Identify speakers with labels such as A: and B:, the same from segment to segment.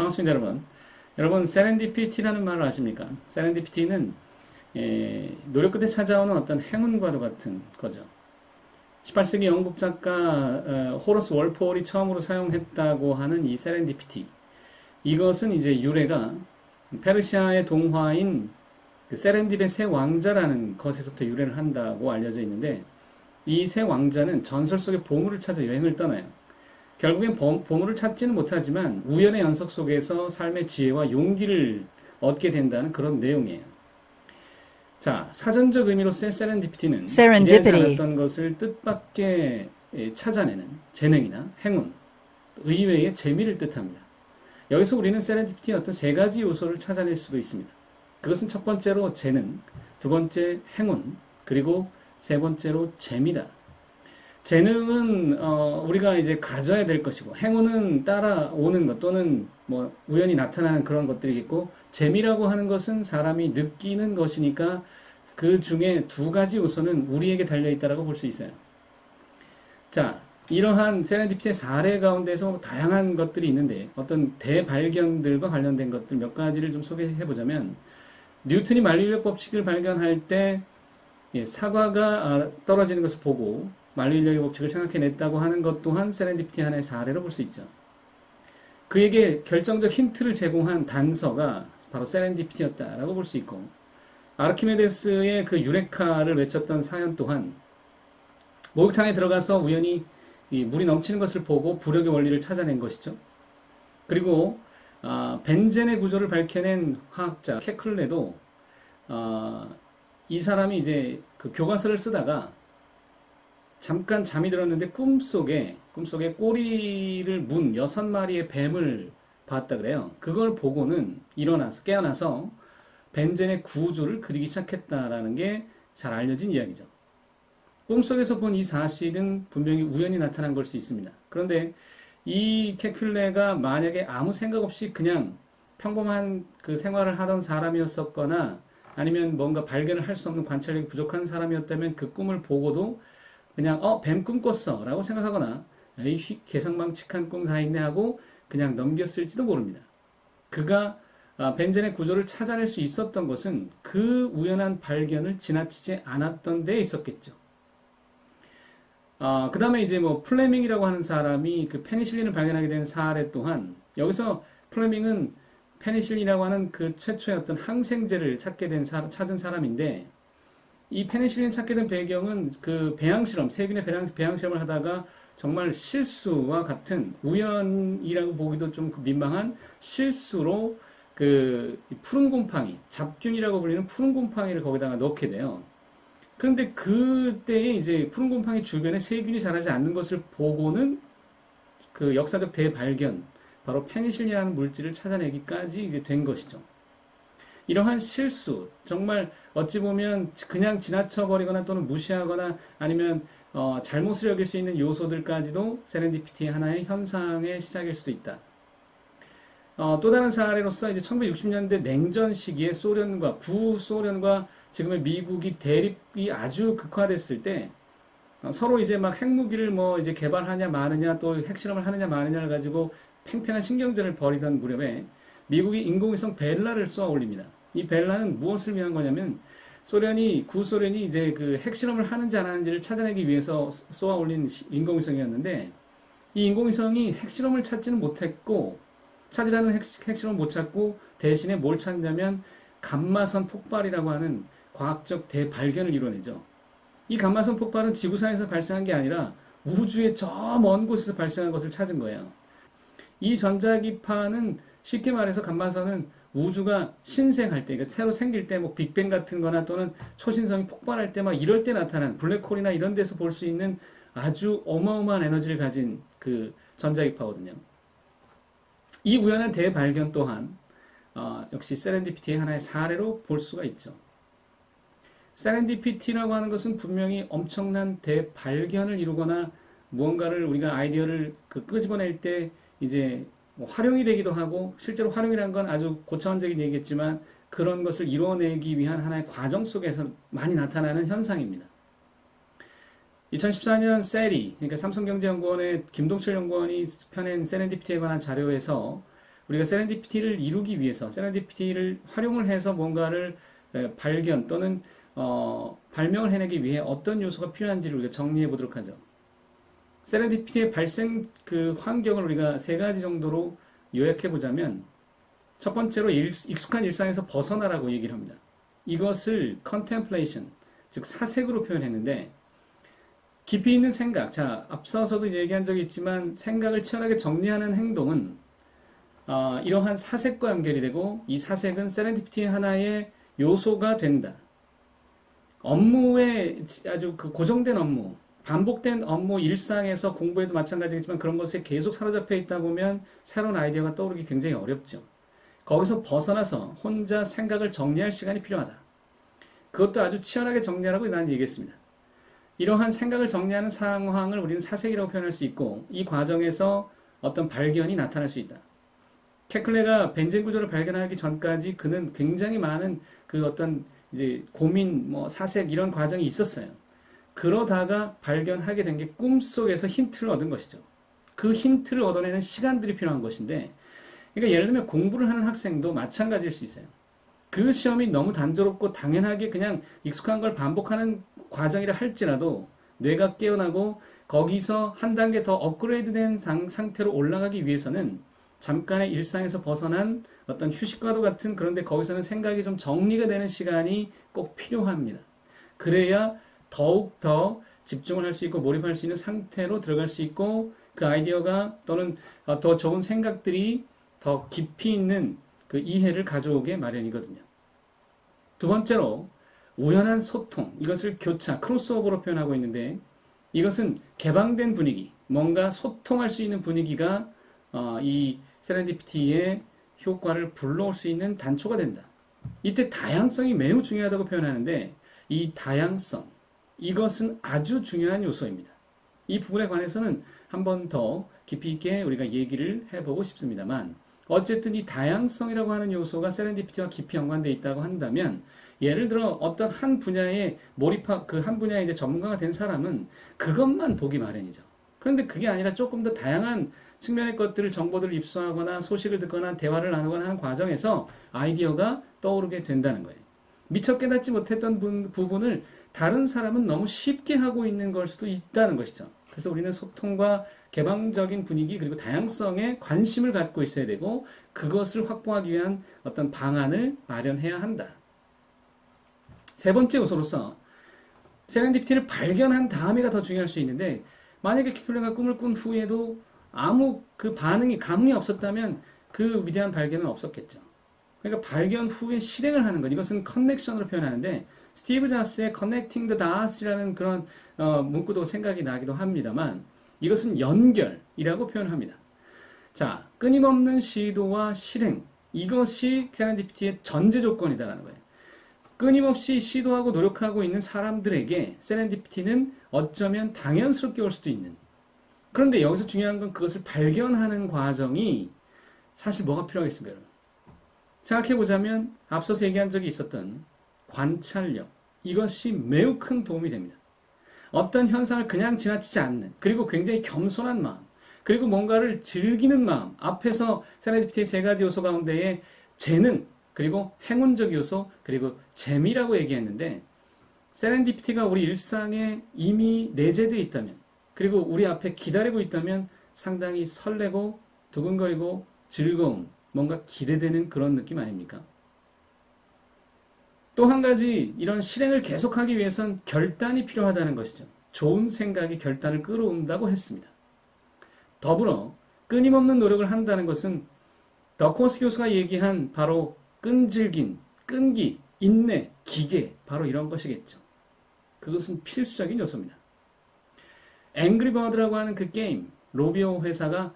A: 반갑습니다, 여러분. 여러분, 세렌디피티라는 말을 아십니까? 세렌디피티는 노력 끝에 찾아오는 어떤 행운과도 같은 거죠. 18세기 영국 작가 호러스 월폴이 처음으로 사용했다고 하는 이 세렌디피티. 이것은 이제 유래가 페르시아의 동화인 그 세렌딥의 새 왕자라는 것에서부터 유래를 한다고 알려져 있는데, 이 새 왕자는 전설 속의 보물을 찾아 여행을 떠나요. 결국엔 보물을 찾지는 못하지만 우연의 연속 속에서 삶의 지혜와 용기를 얻게 된다는 그런 내용이에요. 자, 사전적 의미로서의 세렌디피티는 기대하지 않았던 것을 뜻밖의 찾아내는 재능이나 행운, 의외의 재미를 뜻합니다. 여기서 우리는 세렌디피티의 어떤 세 가지 요소를 찾아낼 수도 있습니다. 그것은 첫 번째로 재능, 두 번째 행운, 그리고 세 번째로 재미다. 재능은 우리가 이제 가져야 될 것이고, 행운은 따라오는 것 또는 뭐 우연히 나타나는 그런 것들이겠고, 재미라고 하는 것은 사람이 느끼는 것이니까 그 중에 두 가지 요소는 우리에게 달려있다라고 볼 수 있어요. 자, 이러한 세렌디피티의 사례 가운데서 다양한 것들이 있는데, 어떤 대발견들과 관련된 것들 몇 가지를 좀 소개해보자면, 뉴턴이 만류인력 법칙을 발견할 때 사과가 떨어지는 것을 보고 만류인력의 법칙을 생각해냈다고 하는 것 또한 세렌디피티 하나의 사례로 볼 수 있죠. 그에게 결정적 힌트를 제공한 단서가 바로 세렌디피티였다라고 볼 수 있고, 아르키메데스의 그 유레카를 외쳤던 사연 또한 목욕탕에 들어가서 우연히 이 물이 넘치는 것을 보고 부력의 원리를 찾아낸 것이죠. 그리고 벤젠의 구조를 밝혀낸 화학자 케클레도 이 사람이 이제 그 교과서를 쓰다가 잠깐 잠이 들었는데 꿈속에 꼬리를 문 6마리의 뱀을 봤다 그래요. 그걸 보고는 깨어나서 벤젠의 구조를 그리기 시작했다라는 게 잘 알려진 이야기죠. 꿈속에서 본 이 사실은 분명히 우연히 나타난 걸 수 있습니다. 그런데 이 케클레가 만약에 아무 생각 없이 그냥 평범한 그 생활을 하던 사람이었었거나 아니면 뭔가 발견을 할 수 없는 관찰력이 부족한 사람이었다면 그 꿈을 보고도 그냥 뱀 꿈 꿨어 라고 생각하거나 에이 개성망측한 꿈 다 있네 하고 그냥 넘겼을지도 모릅니다. 그가 벤젠의 구조를 찾아낼 수 있었던 것은 그 우연한 발견을 지나치지 않았던 데에 있었겠죠. 그 다음에 이제 뭐 플레밍이라고 하는 사람이 그 페니실린을 발견하게 된 사례 또한, 여기서 플레밍은 페니실린이라고 하는 그 최초의 어떤 항생제를 찾은 사람인데, 이 페니실린 찾게 된 배경은 그 배양실험, 세균의 배양실험을 하다가 정말 실수와 같은, 우연이라고 보기도 좀 민망한 실수로 그 푸른 곰팡이, 잡균이라고 불리는 푸른 곰팡이를 거기다가 넣게 돼요. 그런데 그때에 이제 푸른 곰팡이 주변에 세균이 자라지 않는 것을 보고는 그 역사적 대발견, 바로 페니실린이라는 물질을 찾아내기까지 이제 된 것이죠. 이러한 실수, 정말 어찌 보면 그냥 지나쳐버리거나 또는 무시하거나 아니면 잘못을 여길 수 있는 요소들까지도 세렌디피티의 하나의 현상의 시작일 수도 있다. 또 다른 사례로서 이제 1960년대 냉전 시기에 구소련과 지금의 미국이 대립이 아주 극화됐을 때 서로 이제 막 핵무기를 뭐 이제 개발하냐 마느냐 또 핵실험을 하느냐 마느냐를 가지고 팽팽한 신경전을 벌이던 무렵에 미국이 인공위성 벨라를 쏘아 올립니다. 이 벨라는 무엇을 위한 거냐면 구소련이 이제 그 핵실험을 하는지 안 하는지를 찾아내기 위해서 쏘아 올린 인공위성이었는데, 이 인공위성이 핵실험을 찾지는 못했고, 찾으라는 핵실험을 못 찾고 대신에 뭘 찾냐면 감마선 폭발이라고 하는 과학적 대발견을 이뤄내죠. 이 감마선 폭발은 지구상에서 발생한 게 아니라 우주의 저 먼 곳에서 발생한 것을 찾은 거예요. 이 전자기파는 쉽게 말해서 감마선은 우주가 신생할 때, 그러니까 새로 생길 때, 뭐 빅뱅 같은 거나 또는 초신성이 폭발할 때 막 이럴 때 나타난 블랙홀이나 이런 데서 볼 수 있는 아주 어마어마한 에너지를 가진 그 전자기파거든요. 이 우연한 대발견 또한 역시 세렌디피티의 하나의 사례로 볼 수가 있죠. 세렌디피티라고 하는 것은 분명히 엄청난 대발견을 이루거나 무언가를 우리가 아이디어를 끄집어낼 때 이제 뭐 활용이 되기도 하고, 실제로 활용이라는 건 아주 고차원적인 얘기겠지만 그런 것을 이뤄내기 위한 하나의 과정 속에서 많이 나타나는 현상입니다. 2014년 세리, 그러니까 삼성경제연구원의 김동철 연구원이 펴낸 세렌디피티에 관한 자료에서 우리가 세렌디피티를 이루기 위해서 세렌디피티를 활용을 해서 뭔가를 발견 또는 발명을 해내기 위해 어떤 요소가 필요한지를 우리가 정리해 보도록 하죠. 세렌디피티의 발생 그 환경을 우리가 세 가지 정도로 요약해 보자면 첫 번째로 익숙한 일상에서 벗어나라고 얘기를 합니다. 이것을 contemplation, 즉 사색으로 표현했는데 깊이 있는 생각, 자 앞서서도 얘기한 적이 있지만 생각을 치열하게 정리하는 행동은 이러한 사색과 연결이 되고 이 사색은 세렌디피티의 하나의 요소가 된다. 업무의 아주 그 고정된 업무, 반복된 업무 일상에서 공부에도 마찬가지겠지만 그런 것에 계속 사로잡혀 있다 보면 새로운 아이디어가 떠오르기 굉장히 어렵죠. 거기서 벗어나서 혼자 생각을 정리할 시간이 필요하다. 그것도 아주 치열하게 정리하라고 나는 얘기했습니다. 이러한 생각을 정리하는 상황을 우리는 사색이라고 표현할 수 있고 이 과정에서 어떤 발견이 나타날 수 있다. 케클레가 벤젠 구조를 발견하기 전까지 그는 굉장히 많은 그 어떤 이제 고민, 사색 이런 과정이 있었어요. 그러다가 발견하게 된 게 꿈속에서 힌트를 얻은 것이죠. 그 힌트를 얻어내는 시간들이 필요한 것인데, 그러니까 예를 들면 공부를 하는 학생도 마찬가지일 수 있어요. 그 시험이 너무 단조롭고 당연하게 그냥 익숙한 걸 반복하는 과정이라 할지라도 뇌가 깨어나고 거기서 한 단계 더 업그레이드된 상태로 올라가기 위해서는 잠깐의 일상에서 벗어난 어떤 휴식과도 같은 그런데 거기서는 생각이 좀 정리가 되는 시간이 꼭 필요합니다. 그래야 더욱더 집중을 할 수 있고 몰입할 수 있는 상태로 들어갈 수 있고 그 아이디어가 또는 더 좋은 생각들이 더 깊이 있는 그 이해를 가져오게 마련이거든요. 두 번째로 우연한 소통, 이것을 교차, 크로스오버로 표현하고 있는데 이것은 개방된 분위기, 뭔가 소통할 수 있는 분위기가 이 세렌디피티의 효과를 불러올 수 있는 단초가 된다. 이때 다양성이 매우 중요하다고 표현하는데 이 다양성, 이것은 아주 중요한 요소입니다. 이 부분에 관해서는 한 번 더 깊이 있게 우리가 얘기를 해보고 싶습니다만 어쨌든 이 다양성이라고 하는 요소가 세렌디피티와 깊이 연관되어 있다고 한다면 예를 들어 어떤 한 분야에 몰입한 그 한 분야에 이제 전문가가 된 사람은 그것만 보기 마련이죠. 그런데 그게 아니라 조금 더 다양한 측면의 것들을 정보들을 입수하거나 소식을 듣거나 대화를 나누거나 하는 과정에서 아이디어가 떠오르게 된다는 거예요. 미처 깨닫지 못했던 부분을 다른 사람은 너무 쉽게 하고 있는 걸 수도 있다는 것이죠. 그래서 우리는 소통과 개방적인 분위기 그리고 다양성에 관심을 갖고 있어야 되고 그것을 확보하기 위한 어떤 방안을 마련해야 한다. 세 번째 요소로서 세렌디피티를 발견한 다음에가 더 중요할 수 있는데 만약에 케클레가 꿈을 꾼 후에도 아무 그 반응이 감흥이 없었다면 그 위대한 발견은 없었겠죠. 그러니까 발견 후에 실행을 하는 것, 이것은 커넥션으로 표현하는데 스티브 잡스의 Connecting the Dots이라는 그런 문구도 생각이 나기도 합니다만 이것은 연결이라고 표현합니다. 자, 끊임없는 시도와 실행, 이것이 세렌디피티의 전제 조건이다라는 거예요. 끊임없이 시도하고 노력하고 있는 사람들에게 세렌디피티는 어쩌면 당연스럽게 올 수도 있는, 그런데 여기서 중요한 건 그것을 발견하는 과정이 사실 뭐가 필요하겠습니까? 여러분? 생각해보자면 앞서서 얘기한 적이 있었던 관찰력, 이것이 매우 큰 도움이 됩니다. 어떤 현상을 그냥 지나치지 않는, 그리고 굉장히 겸손한 마음, 그리고 뭔가를 즐기는 마음, 앞에서 세렌디피티의 세 가지 요소 가운데에 재능, 그리고 행운적 요소, 그리고 재미라고 얘기했는데 세렌디피티가 우리 일상에 이미 내재되어 있다면, 그리고 우리 앞에 기다리고 있다면 상당히 설레고 두근거리고 즐거움, 뭔가 기대되는 그런 느낌 아닙니까? 또 한 가지 이런 실행을 계속하기 위해선 결단이 필요하다는 것이죠. 좋은 생각이 결단을 끌어온다고 했습니다. 더불어 끊임없는 노력을 한다는 것은 더코스 교수가 얘기한 바로 끈질긴, 끈기, 인내, 기계, 바로 이런 것이겠죠. 그것은 필수적인 요소입니다. 앵그리버드라고 하는 그 게임, 로비오 회사가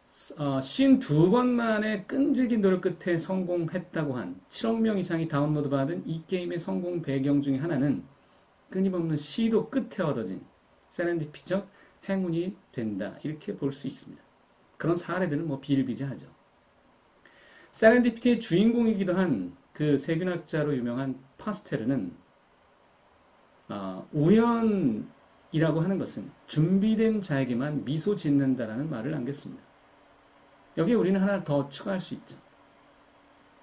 A: 52번 만에 끈질긴 노력 끝에 성공했다고 한 7억 명 이상이 다운로드 받은 이 게임의 성공 배경 중에 하나는 끊임없는 시도 끝에 얻어진 세렌디피적 행운이 된다, 이렇게 볼 수 있습니다. 그런 사례들은 비일비재하죠. 세렌디피티의 주인공이기도 한 그 세균학자로 유명한 파스테르는 우연이라고 하는 것은 준비된 자에게만 미소 짓는다라는 말을 남겼습니다. 여기에 우리는 하나 더 추가할 수 있죠.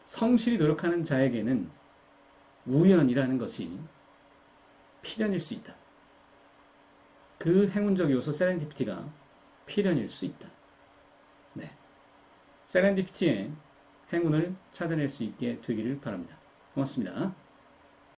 A: 성실히 노력하는 자에게는 우연이라는 것이 필연일 수 있다. 그 행운적 요소 세렌디피티가 필연일 수 있다. 네. 세렌디피티의 행운을 찾아낼 수 있게 되기를 바랍니다. 고맙습니다.